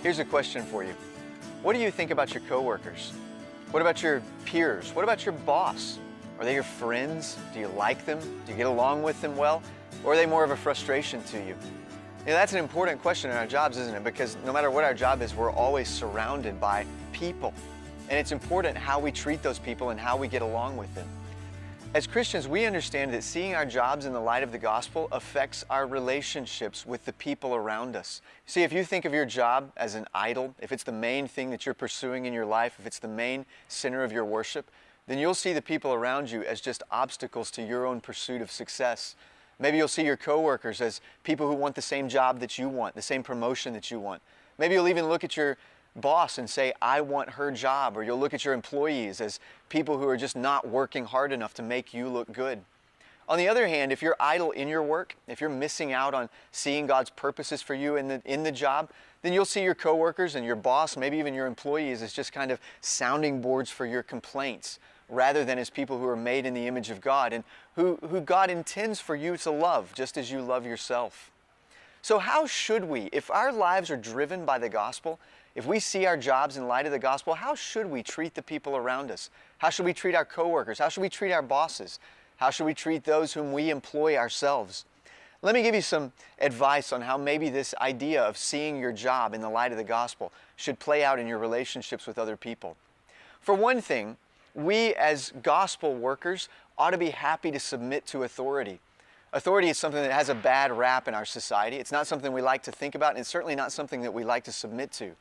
Here's a question for you. What do you think about your coworkers? What about your peers? What about your boss? Are they your friends? Do you like them? Do you get along with them well? Or are they more of a frustration to you? That's an important question in our jobs, isn't it? Because no matter what our job is, we're always surrounded by people. And it's important how we treat those people and how we get along with them. As Christians, we understand that seeing our jobs in the light of the gospel affects our relationships with the people around us. See, if you think of your job as an idol, if it's the main thing that you're pursuing in your life, if it's the main center of your worship, then you'll see the people around you as just obstacles to your own pursuit of success. Maybe you'll see your coworkers as people who want the same job that you want, the same promotion that you want. Maybe you'll even look at your boss and say, I want her job, or you'll look at your employees as people who are just not working hard enough to make you look good. On the other hand, if you're idle in your work, if you're missing out on seeing God's purposes for you in the job, then you'll see your coworkers and your boss, maybe even your employees, as just kind of sounding boards for your complaints, rather than as people who are made in the image of God and who God intends for you to love, just as you love yourself. So how should we, if our lives are driven by the gospel, if we see our jobs in light of the gospel, how should we treat the people around us? How should we treat our coworkers? How should we treat our bosses? How should we treat those whom we employ ourselves? Let me give you some advice on how maybe this idea of seeing your job in the light of the gospel should play out in your relationships with other people. For one thing, we as gospel workers ought to be happy to submit to authority. Authority is something that has a bad rap in our society. It's not something we like to think about, and it's certainly not something that we like to submit to.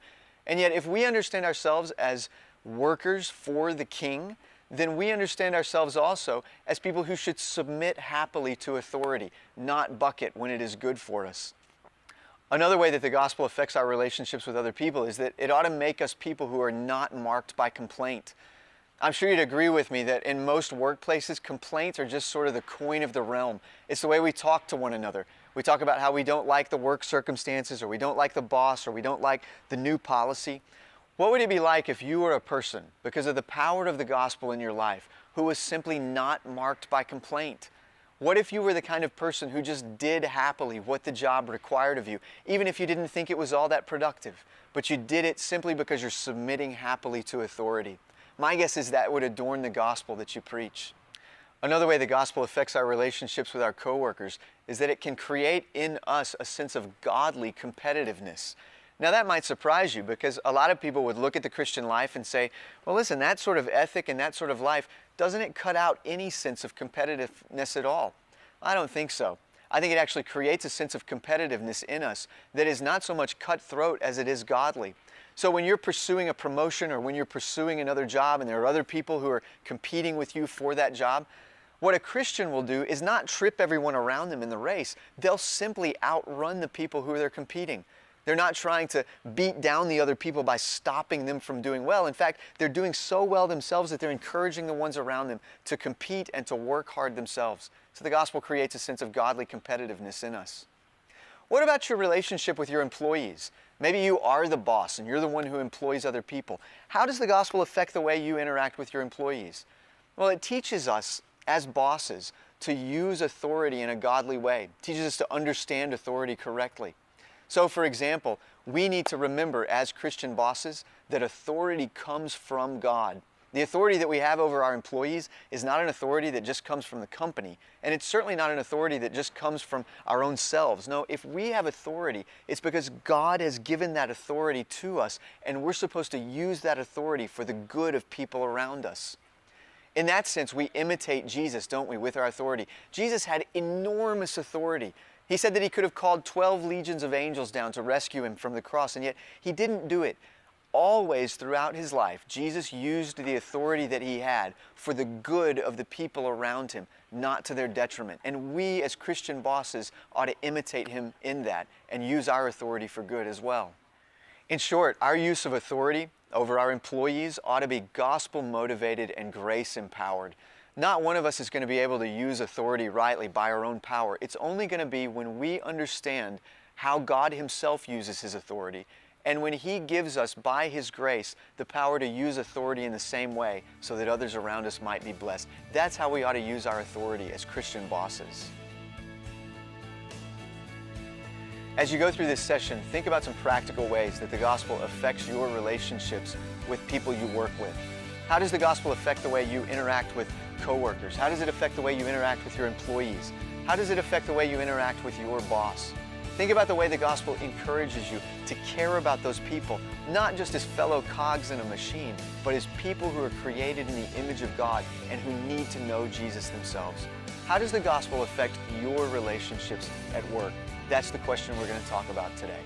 And yet, if we understand ourselves as workers for the King, then we understand ourselves also as people who should submit happily to authority, not bucket when it is good for us. Another way that the gospel affects our relationships with other people is that it ought to make us people who are not marked by complaint. I'm sure you'd agree with me that in most workplaces, complaints are just sort of the coin of the realm. It's the way we talk to one another. We talk about how we don't like the work circumstances, or we don't like the boss, or we don't like the new policy. What would it be like if you were a person, because of the power of the gospel in your life, who was simply not marked by complaint? What if you were the kind of person who just did happily what the job required of you, even if you didn't think it was all that productive, but you did it simply because you're submitting happily to authority? My guess is that would adorn the gospel that you preach. Another way the gospel affects our relationships with our coworkers is that it can create in us a sense of godly competitiveness. Now that might surprise you, because a lot of people would look at the Christian life and say, well listen, that sort of ethic and that sort of life, doesn't it cut out any sense of competitiveness at all? I don't think so. I think it actually creates a sense of competitiveness in us that is not so much cutthroat as it is godly. So when you're pursuing a promotion, or when you're pursuing another job and there are other people who are competing with you for that job, what a Christian will do is not trip everyone around them in the race. They'll simply outrun the people who they're competing. They're not trying to beat down the other people by stopping them from doing well. In fact, they're doing so well themselves that they're encouraging the ones around them to compete and to work hard themselves. So the gospel creates a sense of godly competitiveness in us. What about your relationship with your employees? Maybe you are the boss and you're the one who employs other people. How does the gospel affect the way you interact with your employees? Well, it teaches us as bosses to use authority in a godly way. It teaches us to understand authority correctly. So, for example, we need to remember as Christian bosses that authority comes from God. The authority that we have over our employees is not an authority that just comes from the company, and it's certainly not an authority that just comes from our own selves. No, if we have authority, it's because God has given that authority to us, and we're supposed to use that authority for the good of people around us. In that sense, we imitate Jesus, don't we, with our authority. Jesus had enormous authority. He said that he could have called 12 legions of angels down to rescue him from the cross, and yet he didn't do it. Always throughout his life, Jesus used the authority that he had for the good of the people around him, not to their detriment. And we as Christian bosses ought to imitate him in that and use our authority for good as well. In short, our use of authority over our employees ought to be gospel motivated and grace empowered. Not one of us is going to be able to use authority rightly by our own power. It's only going to be when we understand how God himself uses his authority, and when he gives us, by his grace, the power to use authority in the same way so that others around us might be blessed. That's how we ought to use our authority as Christian bosses. As you go through this session, think about some practical ways that the gospel affects your relationships with people you work with. How does the gospel affect the way you interact with coworkers? How does it affect the way you interact with your employees? How does it affect the way you interact with your boss? Think about the way the gospel encourages you to care about those people, not just as fellow cogs in a machine, but as people who are created in the image of God and who need to know Jesus themselves. How does the gospel affect your relationships at work? That's the question we're going to talk about today.